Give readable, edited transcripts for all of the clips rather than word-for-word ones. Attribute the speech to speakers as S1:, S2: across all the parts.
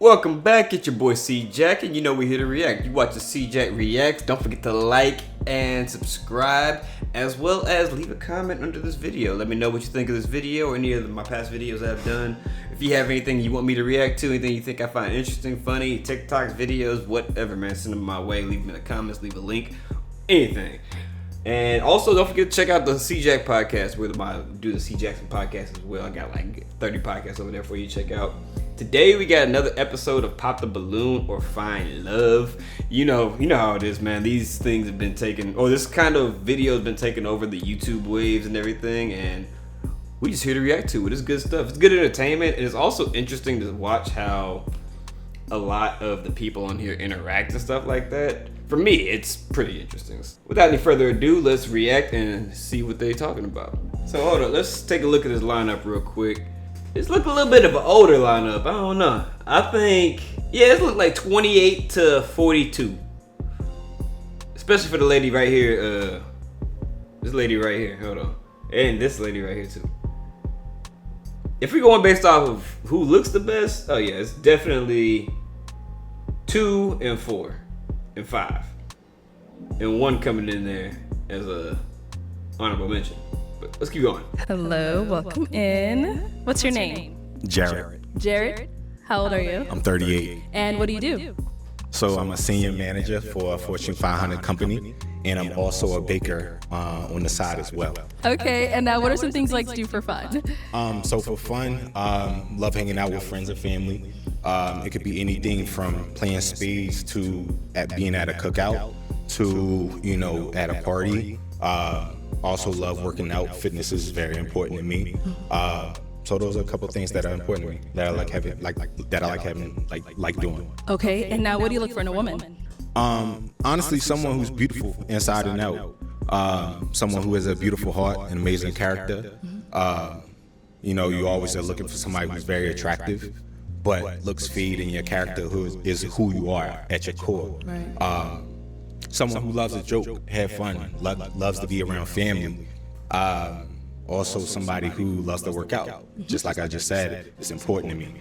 S1: Welcome back, it's your boy CJack, and you know we're here to react. You watch the CJack Reacts. Don't forget to like and subscribe, as well as leave a comment under this video. Let me know what you think of this video or any of my past videos I've done. If you have anything you want me to react to, anything you think I find interesting, funny, TikToks, videos, whatever, man, send them my way. Leave them in the comments, leave a link, anything. And also, don't forget to check out the CJack podcast, where I do the CJackson podcast as well. I got like 30 podcasts over there for you to check out. Today we got another episode of Pop the Balloon or Find Love. You know how it is, man. These things have been taken, or this kind of video has been taking over the YouTube waves and everything, and we just here to react to it. It's good stuff. It's good entertainment, and it's also interesting to watch how a lot of the people on here interact and stuff like that. For me, it's pretty interesting. Without any further ado, let's react and see what they're talking about. So hold on, let's take a look at this lineup real quick. It's looking a little bit of an older lineup. I don't know. I think, yeah, it's look like 28 to 42. Especially for the lady right here. This lady right here. Hold on. And this lady right here too. If we're going based off of who looks the best, oh yeah, it's definitely 2 and 4 and 5. And 1 coming in there as a honorable mention. But let's keep going.
S2: Hello, welcome in. What's your name?
S3: Jared.
S2: Jared? How old are you?
S3: I'm 38.
S2: And what do you do?
S3: So I'm a senior manager for a Fortune 500 company, and I'm also a baker on the side as well.
S2: Okay, and now what are some things you like to do for fun?
S3: So for fun, love hanging out with friends and family. It could be anything from playing spades to being at a cookout to, at a party. Also love working out. Fitness is very important to me. So those are a couple things that are important to me that I like having, like doing.
S2: Okay, and now what do you look for in a woman?
S3: Honestly, someone who's beautiful inside and out. Someone who has a beautiful heart and amazing character. You always are looking for somebody who's very attractive, but looks feed in your character is who you are at your core.
S2: Right.
S3: Someone who loves a joke, have fun, loves to be around family. Also somebody who loves to work out. Just like I just said, it's important to me.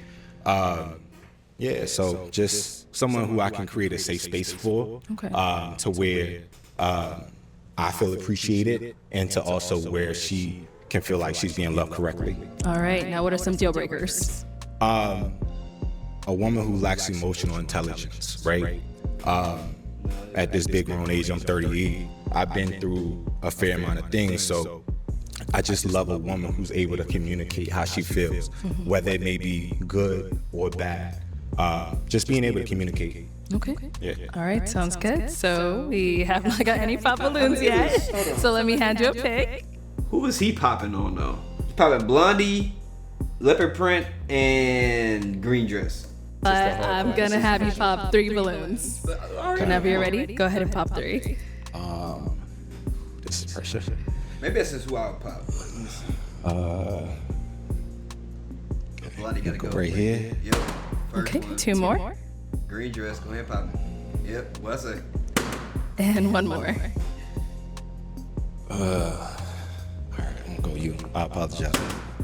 S3: So just someone who I can create a safe space for, to where I feel appreciated, and to also where she can feel like she's being loved correctly.
S2: All right, now what are some deal breakers?
S3: A woman who lacks emotional intelligence, right? At this big grown age, I'm 38, I've been through a fair amount of things, so I just love a woman who's able to communicate how she feels, whether it may be good or bad. Just being able to communicate.
S2: Okay.
S3: Yeah.
S2: All right, sounds good. So we haven't got any pop balloons yet, so let me hand you a pick.
S1: Who is he popping on though? He's popping Blondie, Leopard Print, and Green Dress.
S2: But I'm gonna have you pop 3 balloons. Whenever you're ready, go ahead and pop 3.
S3: This is pressure.
S1: Maybe that's just who I would pop. Blondie gotta go
S3: Right here.
S1: Yep. First
S2: Okay,
S1: one.
S2: 2 more.
S1: Green Dress, go ahead and pop it. Yep, what's it?
S2: And 1 more.
S3: All right, I'm gonna go you. I apologize.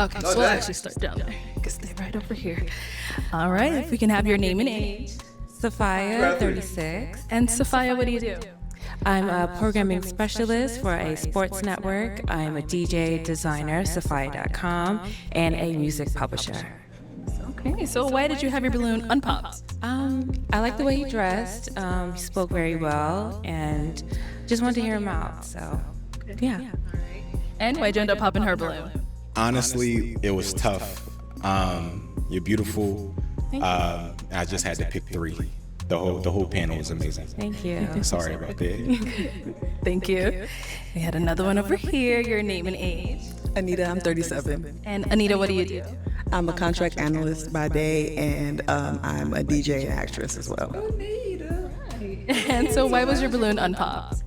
S2: Okay, so we'll actually start down there. I can stay right over here. All right, if we can have your name and age.
S4: Sophia, 36.
S2: And Sophia, what do you do?
S4: I'm a programming specialist for a sports network. I'm a DJ, designer, Sophia.com, and a music publisher.
S2: Okay, so why did you have your balloon unpopped?
S4: I like the way he dressed. He spoke very well, and just wanted to hear him out. So, yeah.
S2: And why'd you end up popping her balloon?
S3: Honestly, it was tough. You're beautiful. I just had to pick 3. The whole panel was amazing.
S4: Thank you.
S3: Sorry about that.
S2: Thank you. We had another one over here. Your name and age.
S5: Anita, I'm 37.
S2: And Anita, what do you do?
S5: I'm a contract analyst by day, and I'm a DJ and actress as well.
S2: And so why was your balloon unpopped?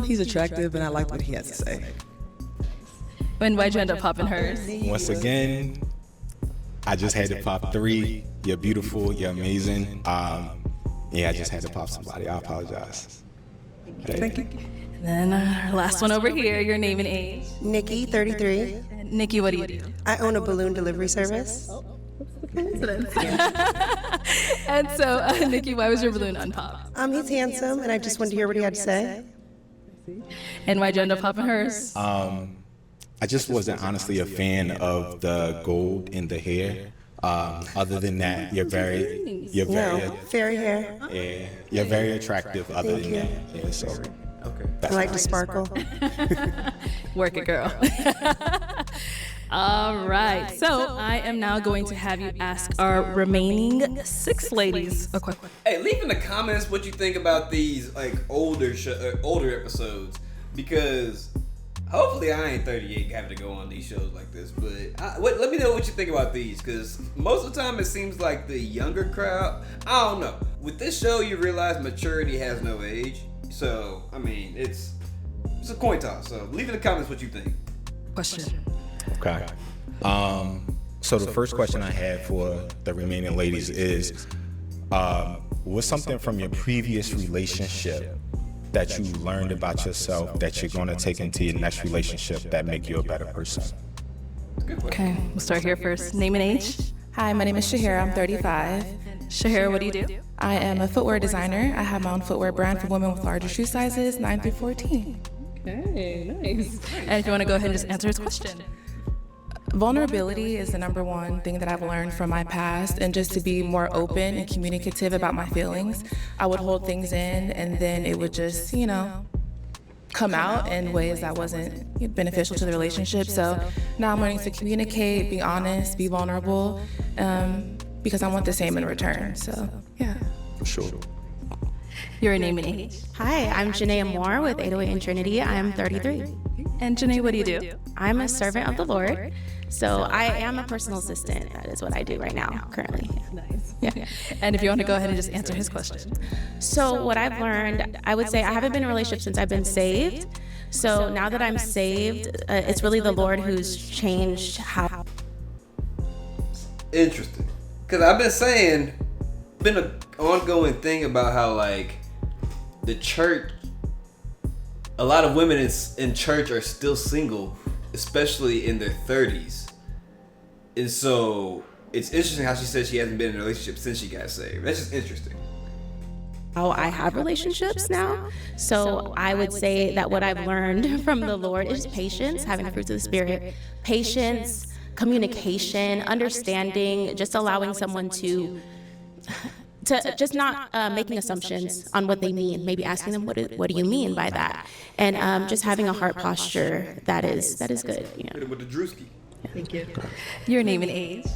S5: He's attractive, and I like what he has to say.
S2: And why'd you end up popping hers?
S3: Once again, I just had to pop 3. You're beautiful. You're amazing. I just had to pop somebody. I apologize.
S5: Thank you.
S2: And then our last one over here. Your name and age.
S6: Nikki, 33.
S2: And Nikki, what do you do?
S6: I own a balloon delivery service.
S2: Coincidence. And so, Nikki, why was your balloon unpop?
S5: He's handsome, and I just wanted to hear what he had to say.
S2: And why'd you end up popping hers?
S3: I just wasn't honestly a fan of the gold in the hair. Other than that, you're very
S5: Fairy hair.
S3: yeah, you're very attractive. Other than that, yeah. So
S1: Okay.
S5: I like to sparkle.
S2: Work it, girl. All right. So I am now going to have you ask our remaining 6 ladies a question.
S1: Hey, leave in the comments what you think about these like older episodes, because hopefully I ain't 38 having to go on these shows like this. But let me know what you think about these, because most of the time it seems like the younger crowd. I don't know. With this show, you realize maturity has no age. So I mean, it's a coin toss. So leave in the comments what you think.
S2: Question.
S3: okay. So the first question I had for the remaining ladies is, what's something from your previous relationship that you learned about yourself that you're going to take into your next relationship that make you a better person?
S2: Okay, we'll start here first. Name and age.
S6: Hi, my name is Shahira. I'm 35.
S2: Shahira, what do you do?
S6: I am a footwear designer. I have my own footwear brand for women with larger shoe sizes, 9 through 14.
S2: Okay, nice. And if you want to go ahead and just answer his question.
S6: Vulnerability is the number one thing that I've learned from my past, and just to be more open and communicative about my feelings. I would hold things in, and then it would just, come out in ways that wasn't beneficial to the relationship. So now I'm learning to communicate, be honest, be vulnerable, because I want the same in return. So, yeah.
S3: For sure.
S2: Your name and age.
S7: Hi, I'm Janae Moore with 808 and Trinity. I am 33.
S2: And Janae, what do you do?
S7: I'm a servant of the Lord. So I am a personal assistant. That is what I do right now, currently.
S2: Nice. Yeah. And if you want to go ahead and just answer his question.
S7: So what I've learned, I would say I haven't been in a relationship since I've been saved. So now that I'm saved, it's really the Lord who's changed how.
S1: Interesting. Because I've been saying, been an ongoing thing about how like the church, a lot of women in church are still single, especially in their 30s. And so it's interesting how she says she hasn't been in a relationship since she got saved. That's just interesting.
S7: How I have relationships now. So I would say that what I've learned from the Lord is patience, having the fruits of the Spirit, patience, communication, understanding, just allowing someone to just not making assumptions on what they mean, maybe asking them, what do you mean by that? And just having a heart posture that is good.
S1: Hit it with the Drewski.
S2: Thank you. Your name and age.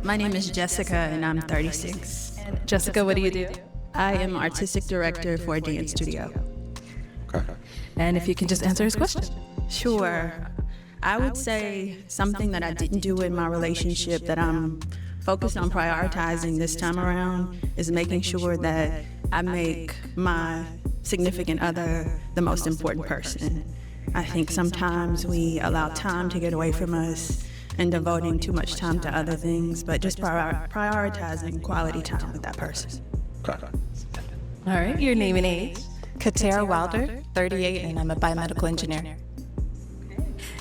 S8: My name is Jessica, and I'm 36.
S2: And Jessica, what do you do?
S8: I am artistic director for a dance studio.
S3: Okay.
S2: And if you can just answer his question.
S8: Sure. I would say something that I didn't do in my relationship that I'm focused on prioritizing this time around is making sure that I make my significant other the most important person. I think sometimes we allow time to get away from us and devoting too much time to other things, but just prioritizing quality time with that person.
S3: Okay.
S2: All right, your name and age.
S6: Katera Wilder, 38, and I'm a biomedical engineer.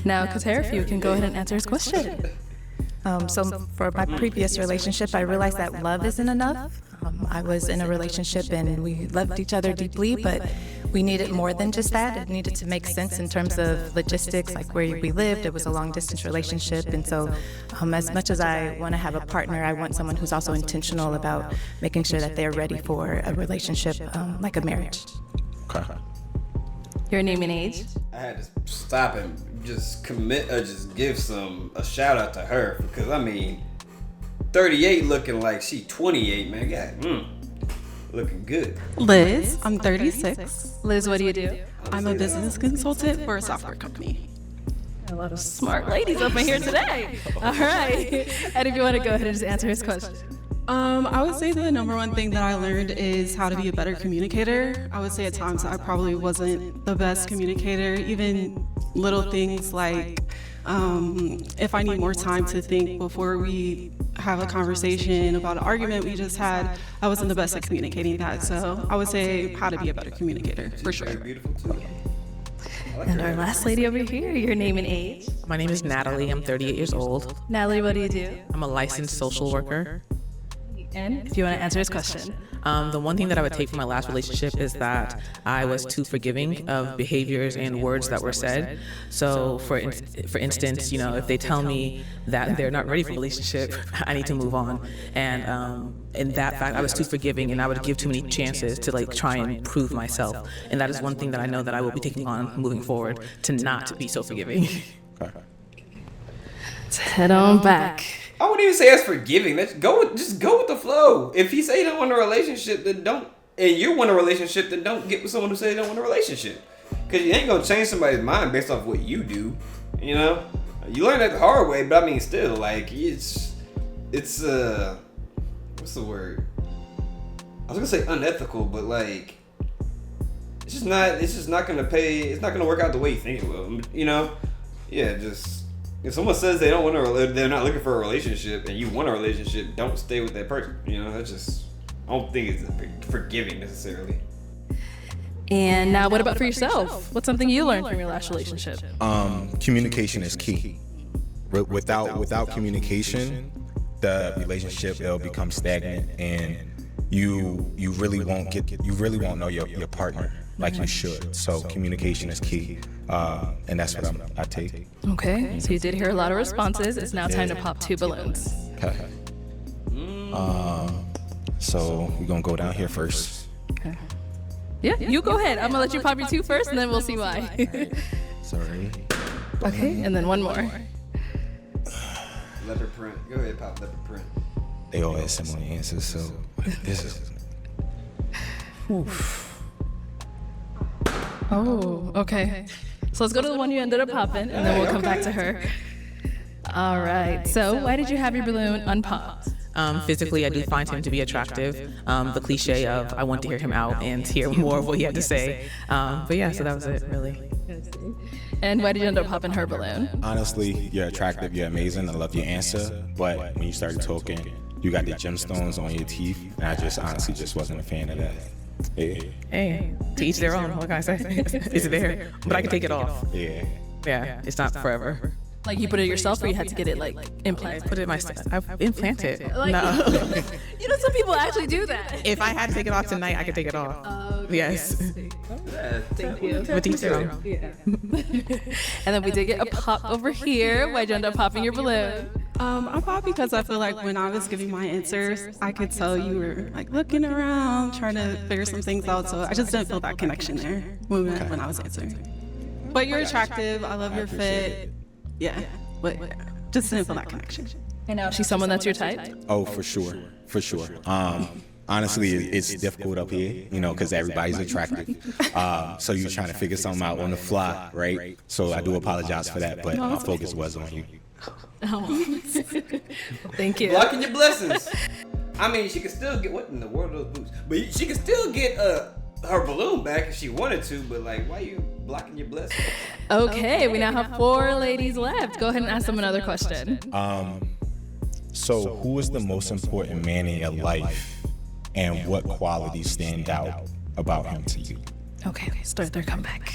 S2: Now, Katera, if you can go ahead and answer his question.
S6: So for my previous relationship, I realized that love isn't enough. I was in a relationship and we loved each other deeply, but we needed more than just that. It needed to make sense in terms of logistics, like where we lived. It was a long distance relationship. And so as much as I want to have a partner, I want someone who's also intentional about making sure that they're ready for a relationship, like a marriage.
S3: Okay.
S2: Your name and age.
S1: I had to stop and just give a shout out to her, because I mean, 38 looking like she 28, man. God, looking good.
S9: Liz, I'm 36.
S2: Liz, what do you do?
S9: I'm a business consultant for a software company.
S2: A lot of smart ladies up in here today. All right. And if you want to go ahead and just answer his question.
S9: I would say the number one thing that I learned is how to be a better communicator. I would say at times I probably wasn't the best communicator, even little things like if I need more time to think before we have a conversation about an argument we just had, I wasn't the best at communicating that. So I would say how to be a better communicator, for sure.
S1: Beautiful too.
S2: And our last lady over here, your name and age.
S10: My name is Natalie. I'm 38 years old.
S2: Natalie, what do you do?
S10: I'm a licensed social worker.
S2: And if you want to answer his question.
S10: The one thing that I would take from my last relationship is that I was too forgiving of behaviors and words that were said. So for instance, if they tell me that they're not ready for a relationship, I need to move on. And in that fact, I was too forgiving, and I would give too many chances to try and prove myself. And that is one thing that I know that I will be taking on moving forward, to not be so forgiving.
S2: Let's head on back.
S1: I wouldn't even say that's forgiving. Just go with the flow. If he say he don't want a relationship, then don't. And you want a relationship, then don't get with someone who say they don't want a relationship. Because you ain't gonna change somebody's mind based off what you do. You learn that the hard way. But I mean, still, it's what's the word? I was gonna say unethical, but it's just not gonna pay. It's not gonna work out the way you think it will. Yeah, just. If someone says they don't want they're not looking for a relationship, and you want a relationship, don't stay with that person. That's just, I don't think it's forgiving necessarily.
S2: And now, what about for yourself? What's something you learned from your last relationship?
S3: Communication is key. Without communication, the relationship will become stagnant, and you really won't know your partner like you should. So communication is key, and that's what I take.
S2: Okay, so you did hear a lot of responses. It's now time to pop 2 balloons.
S3: Okay. So we're gonna go down here first.
S2: Okay. Yeah, you go ahead. I'm gonna let you pop your 2 first, and then we'll see why.
S3: Sorry.
S2: Okay, and then one more.
S1: Leopard print. Go ahead, pop leopard print.
S3: They all had similar answers, so this is.
S2: Oof. Oh, okay. So let's go to the one you ended up popping, and then we'll come back to her. All right. So why did you have your balloon unpopped?
S10: Physically, I do find him to be attractive. The cliche of I want to hear him out and hear more of what he had to say. But yeah, so that was it, really.
S2: And why did you end up popping her balloon?
S3: Honestly, you're attractive, you're amazing, I love your answer. But when you started talking, you got the gemstones on your teeth, and I just honestly wasn't a fan of that.
S10: Hey, to each their own. What can I say? It's there, but I can take it off. Yeah, it's not forever.
S2: Like you put it yourself, or you had to get it implanted?
S10: Put it myself. I've implanted.
S2: No. Some people actually do that.
S10: If I had to take it off tonight, I could take it off.
S2: Okay,
S10: yes.
S2: Thank you.
S10: With each their own.
S2: Yeah. And then we did get a pop over here. Why'd you end up popping your balloon?
S9: I popped because I feel like when I was giving my answers, I could tell you were looking around, trying to figure some things out. So I just didn't feel that connection there when I was answering. But you're attractive. I love your fit. Yeah, but just didn't feel that connection.
S2: And now she's someone that's your type?
S3: Oh, for sure. Honestly, it's difficult up here, because everybody's attractive. So you're trying to figure something out on the fly, right? So I do apologize for that, but my focus was on you.
S2: Oh. Thank you.
S1: Blocking your blessings. I mean, she could still get, what in the world are those boots? But she could still get her balloon back if she wanted to, but why are you blocking your blessings?
S2: Okay, we now have 4 ladies left. Go ahead and ask them another question.
S3: So who is the most important man in your life, and what qualities stand out about him to you?
S2: Okay, start their comeback.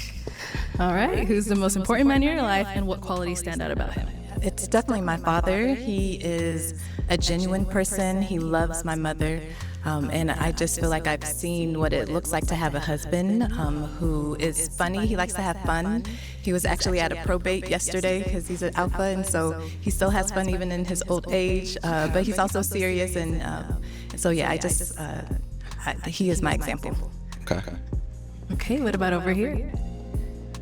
S2: All right, who's the most important man in your life, and what qualities stand out about him?
S6: It's definitely my father. He is a genuine person. He loves my mother. And I just feel like I've seen what it looks like to have a husband who is funny. He likes to have fun. He was actually at a probate yesterday because he's an alpha, and so he still has fun even in his old age. But he's also serious, and so yeah, he is my example.
S2: Okay, what about over here?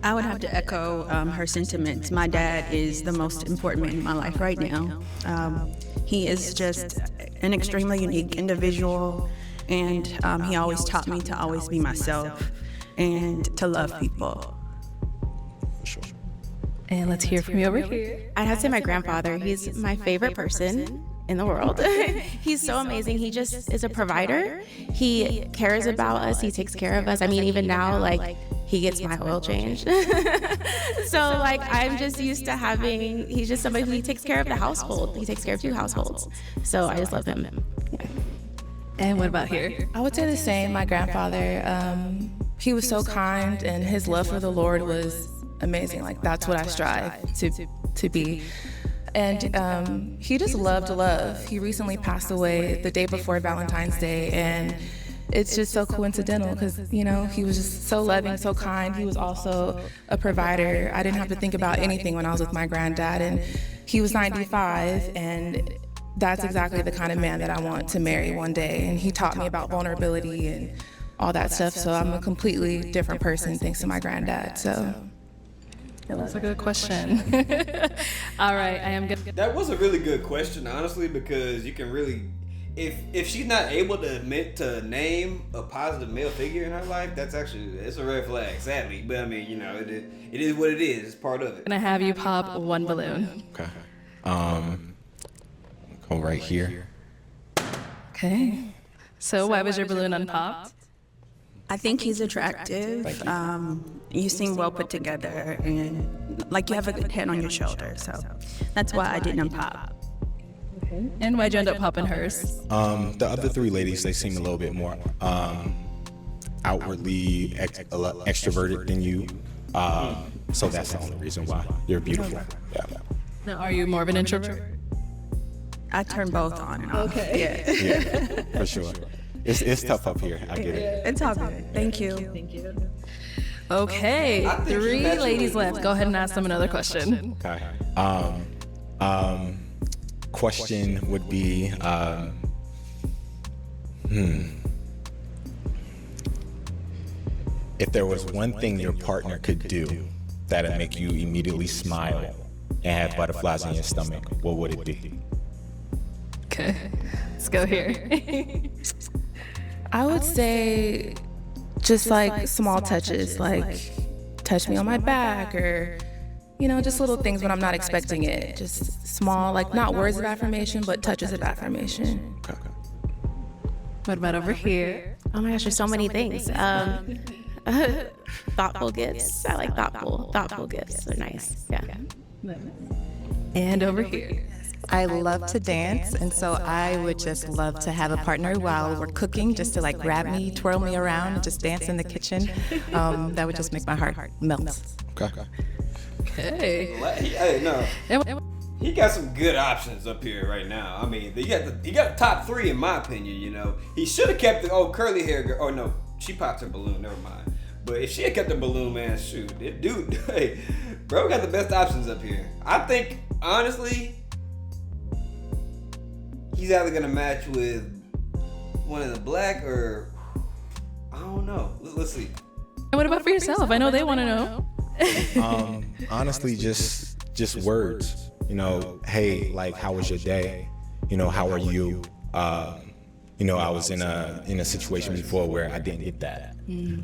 S8: I would have to echo her sentiments. My dad is the most important man in my life right now. He is just an extremely unique individual, and he always taught me to always be myself and to love people.
S2: And let's hear from you over here.
S7: I'd have to say my grandfather. He's my favorite person in the world. He's so amazing. He just is a provider. He cares about us. He takes care of us. I mean, even now, he gets my oil changed. So I'm just used to having, he's just somebody who takes care of the household. He takes care of 2 households. So I just love him. Yeah.
S2: And what about here?
S6: I would say the same. My grandfather, he was so kind, and his love for the Lord was amazing. That's what I strive to be. And he just loved love. He recently passed away the day before Valentine's Day, and it's just so coincidental because, you know, he was just so loving, so kind. He was also a provider. I didn't have to think about anything when I was with my granddad, and he was 95, and that's exactly the kind of man that I want to marry one day. And he taught me about vulnerability and all that stuff, so I'm a completely different person thanks to my granddad. So
S2: that's a good question. All right, I am good.
S1: That was a really good question, honestly, because you can really, if she's not able to admit to name a positive male figure in her life, it's a red flag, sadly. But I mean, you know, it is what it is. It's part of it.
S2: Can I have you pop one balloon?
S3: Okay. Go right here.
S2: Okay. So why was your balloon unpopped?
S8: I think he's attractive. You seem well put together, and like you have a good head on your shoulder. So that's why I didn't pop.
S2: Okay. And why'd you end up popping hers?
S3: The other three ladies, they seem a little bit more outwardly extroverted than you. So that's the only reason why. You're beautiful. Yeah.
S2: Now, are you more of an introvert?
S8: I turn both on and off.
S2: Okay.
S3: Yeah, for sure. It's tough up here. I get it.
S8: It's all good. Thank you.
S2: Thank you. Okay, 3 ladies left. Go ahead and ask them another question.
S3: Okay. Question would be, if there was one thing your partner could do that'd make you immediately smile and have butterflies in your stomach, what would it be?
S2: Okay, let's go here.
S6: I would say just like small touches, like touch me on my back, or, you know, just little things when I'm not expecting it. Just small, like not words of affirmation, but touches of affirmation.
S3: Okay.
S2: What about over here?
S7: Oh my gosh, there's so many things. Thoughtful gifts. I like thoughtful gifts. They're nice. Yeah.
S2: And over here.
S11: I love to dance, and so I would just love to have a partner while we're cooking, just to like grab me, twirl me around, and just dance in the kitchen. That would just make my heart melt.
S3: Okay.
S2: Okay.
S1: Hey, no. He got some good options up here right now. I mean, he got the top 3 in my opinion. You know, he should have kept the curly hair girl. Oh no, she popped her balloon. Never mind. But if she had kept the balloon, man, shoot, dude, hey, bro, got the best options up here. I think honestly, he's either gonna match with one of the black or I don't know. Let's see.
S2: And what about for yourself? I know they want to know.
S3: Honestly, just words. You know, hey, like, how was your day? You know, how are you? You know, I was in a situation before where I didn't get that.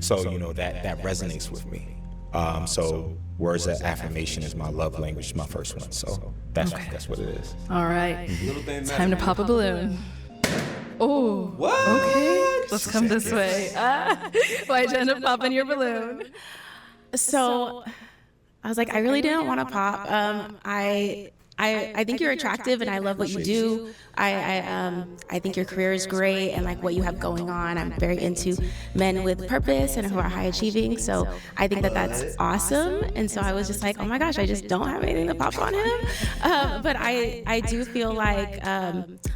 S3: So, you know, that resonates with me. So words of affirmation is my love language, my first one. So that's what it is.
S2: All right. Time to pop a balloon. Oh.
S1: What?
S2: Okay. Let's come this way. Why'd you end up popping your balloon?
S7: So I was like, I really didn't want to pop. I think you're attractive and I love what you do. I think your career is great and like what you have going on. I'm very into men with purpose and who are high achieving. So I think that that's awesome. And so I was just like, oh my gosh, I just don't have anything to pop on him. But I do feel like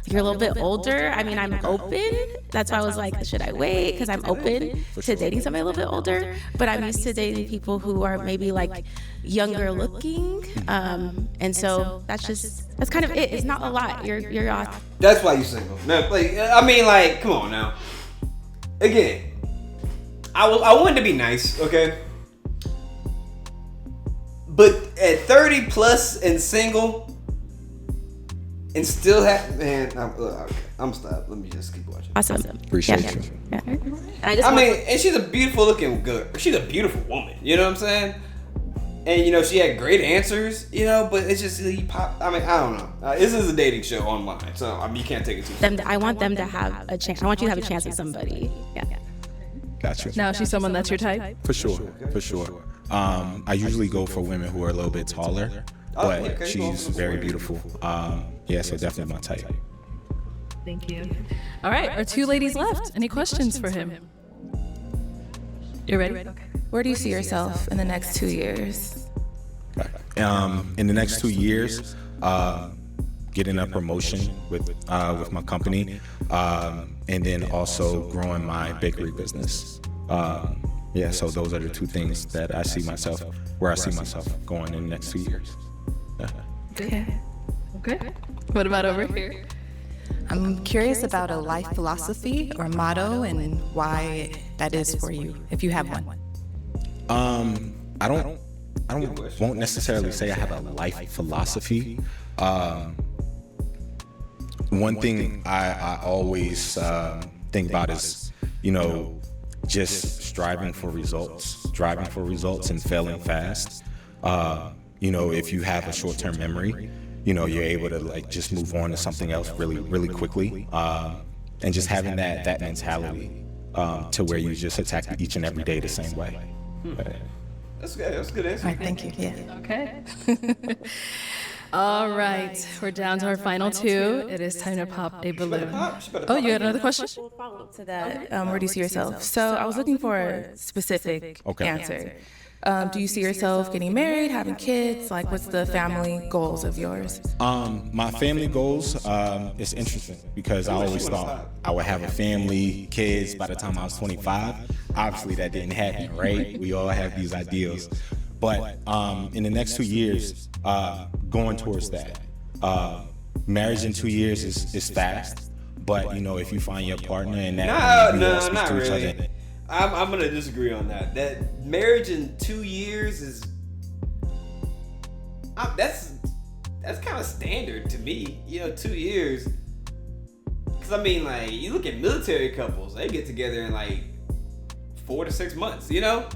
S7: you're a little bit older. I mean, I'm open. That's why I was like, should I wait? Because I'm open to dating somebody a little bit older. But I'm used to dating people who are maybe like younger looking. And so that's kind of it. It's not a lot. You're off.
S1: That's why you single. No, like, I mean, like, come on now. Again, I wanted to be nice, okay? But at 30 plus and single, and still have, man, I'm stop. Let me just keep watching.
S7: Awesome.
S3: Appreciate you.
S7: Yeah.
S1: And she's a beautiful looking girl. She's a beautiful woman. You know what I'm saying? And, you know, she had great answers, you know, but it's just, he pop. I mean, I don't know. This is a dating show online, so I mean, you can't take it too far.
S7: I want them to have a chance. I want you to have a chance with somebody. Yeah.
S3: Got you.
S2: Now, is she someone that's your type?
S3: For sure. I usually go for women who are a little bit taller, but she's very beautiful. Yeah, so definitely my type.
S2: Thank you. All right, our 2 ladies left. Any questions for him? You ready? Okay.
S6: Where do you see yourself in the next 2 years?
S3: In the next 2 years, getting a promotion with my company, and then also growing my bakery business. Yeah, so those are the two things that I see myself going in the next 2 years.
S2: Okay. What about over here?
S11: I'm curious about a life philosophy or motto and why that is for you, if you have one.
S3: I won't necessarily say I have a life philosophy. One thing I always think about is, just striving for results and failing fast. If you have a short-term memory, you're able to just move on to something else really, really quickly. And just having that mentality to where you just attack each and every day the same way.
S1: That's good. That's a good answer.
S11: All right, thank you. Yeah.
S2: Okay. All right, we're down to our final two. It is time to pop a balloon. Oh, you had another question?
S6: Follow up to that. Where do you see yourself? So I was looking for a specific answer. Do you see yourself getting married, having kids? Like, what's the family goals of yours?
S3: My family goals is interesting because I always thought I would have a family, kids by the time I was 25. Obviously, that didn't happen, right? We all have these ideals. But in the next 2 years, going towards that. Marriage in 2 years is fast, but if you find your partner and that
S1: no, not really. I'm gonna disagree on that. That marriage in 2 years is that's kind of standard to me. 2 years. Because you look at military couples, they get together in 4 to 6 months. Yeah,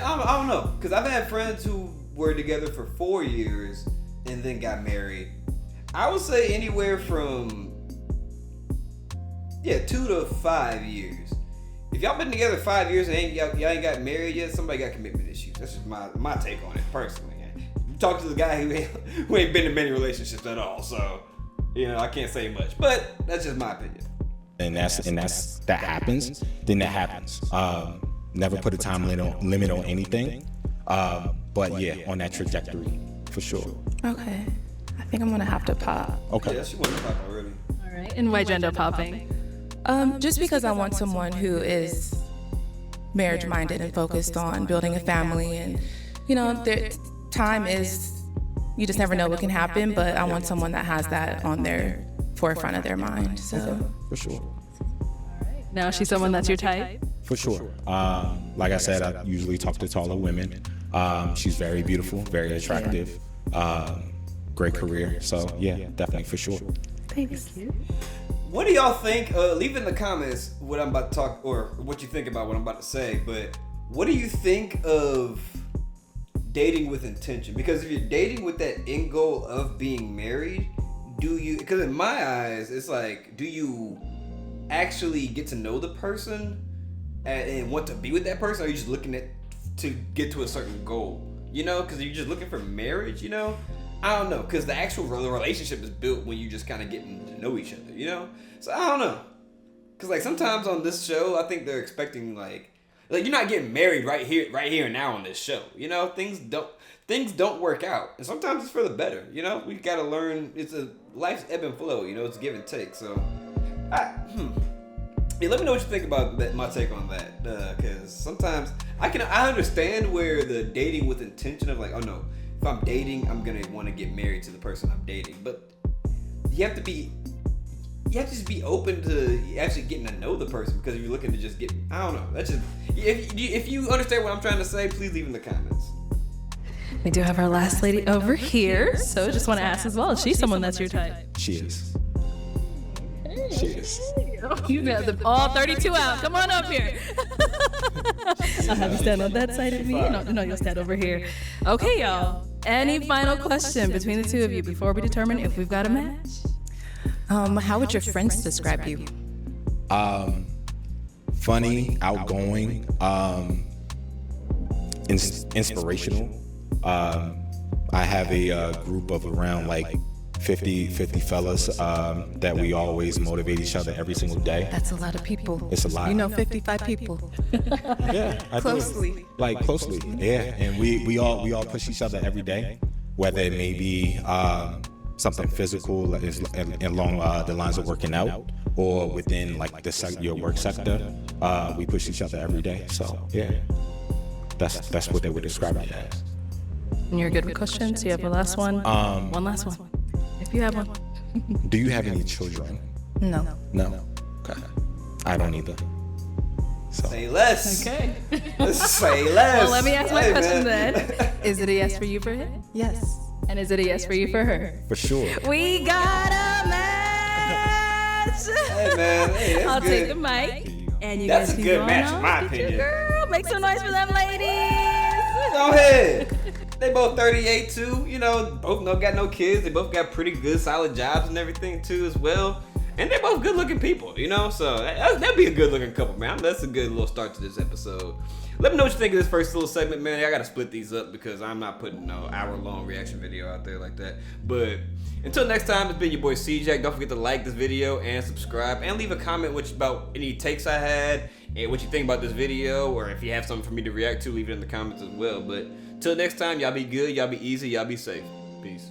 S1: I don't know. Because I've had friends who were together for 4 years and then got married. I would say anywhere from 2 to 5 years. If y'all been together 5 years and y'all ain't got married yet, somebody got commitment issues. That's just my take on it personally. You talk to the guy who ain't been in many relationships at all, so I can't say much. But that's just my opinion.
S3: And that happens, then that happens. Never put a time limit on anything, but yeah, on that trajectory for sure.
S6: Okay, I think I'm gonna have to pop.
S3: Okay.
S1: Yeah, she wanted to pop already.
S2: All right, and why gender popping?
S6: Just because I want someone who is marriage-minded and focused on building a family, and their time is, you just never know what can happen, but I want someone that has that on their forefront of their mind. So
S3: for sure.
S2: Now she's someone that's your type?
S3: For sure. Like I said, I usually talk to taller women. She's very beautiful, very attractive, great career. So yeah, definitely for sure.
S6: Thanks.
S1: What do y'all think? Leave in the comments what I'm about to talk, or what you think about what I'm about to say. But what do you think of dating with intention? Because if you're dating with that end goal of being married, because in my eyes, it's do you actually get to know the person and want to be with that person, or are you just looking to get to a certain goal? Because you're just looking for marriage, I don't know, because the actual relationship is built when you just kind of getting to know each other, So I don't know, because sometimes on this show, I think they're expecting you're not getting married right here and now on this show. Things don't work out, and sometimes it's for the better. We gotta learn. It's a life's ebb and flow. It's give and take. So, yeah, let me know what you think about that. My take on that, because sometimes I understand where the dating with intention of oh no, if I'm dating, I'm gonna want to get married to the person I'm dating, but you have to just be open to actually getting to know the person, because if you're looking to just get, I don't know, that's just, if you understand what I'm trying to say, please leave in the comments.
S2: We do have our last lady over here, so just want to ask as well, is she someone that's your type?
S3: She is. She is.
S2: You got all 32 out. Come on up here. I'll have you stand on that side of me. No, you'll stand over here. Okay, y'all. Any final question between the two of you before we determine if we've got a match?
S11: How would your friends describe you?
S3: Funny, outgoing, inspirational. I have a group of around 50 fellas that we always motivate each other every single day.
S11: That's a lot of people.
S3: It's a lot.
S11: You know, 55 people.
S3: Yeah, I
S11: Closely.
S3: do. Like closely. Yeah, and we all push each other every day, whether it may be something physical along the lines of working out, or within like your work sector. We push each other every day. So yeah, that's what they would describe it as.
S2: And you're good with questions? You have a last one? One last one. If you have one.
S3: Do you have any children?
S11: No.
S3: No. Okay. I don't either. So.
S1: Say less.
S2: Okay.
S1: Say less.
S2: Well, let me ask my
S1: Hey,
S2: question
S1: man.
S2: then. Is it a yes for you for him?
S11: Yes.
S2: And is it a yes for you for her?
S3: For sure.
S2: We got a match.
S1: Hey, man. Hey, that's
S2: I'll
S1: good.
S2: take the mic. And you
S1: That's
S2: guys
S1: a
S2: can
S1: good
S2: go
S1: match,
S2: on
S1: in my
S2: with your
S1: opinion.
S2: Girl, make some noise for them ladies.
S1: Go ahead. They both 38 too. You know, both got no kids. They both got pretty good, solid jobs and everything too as well. And they're both good-looking people, you know. So that'd be a good-looking couple, man. That's a good little start to this episode. Let me know what you think of this first little segment, man. I gotta split these up because I'm not putting no hour-long reaction video out there like that. But until next time, it's been your boy CJack. Don't forget to like this video and subscribe and leave a comment about any takes I had and what you think about this video, or if you have something for me to react to, leave it in the comments as well. But till next time, y'all be good, y'all be easy, y'all be safe. Peace.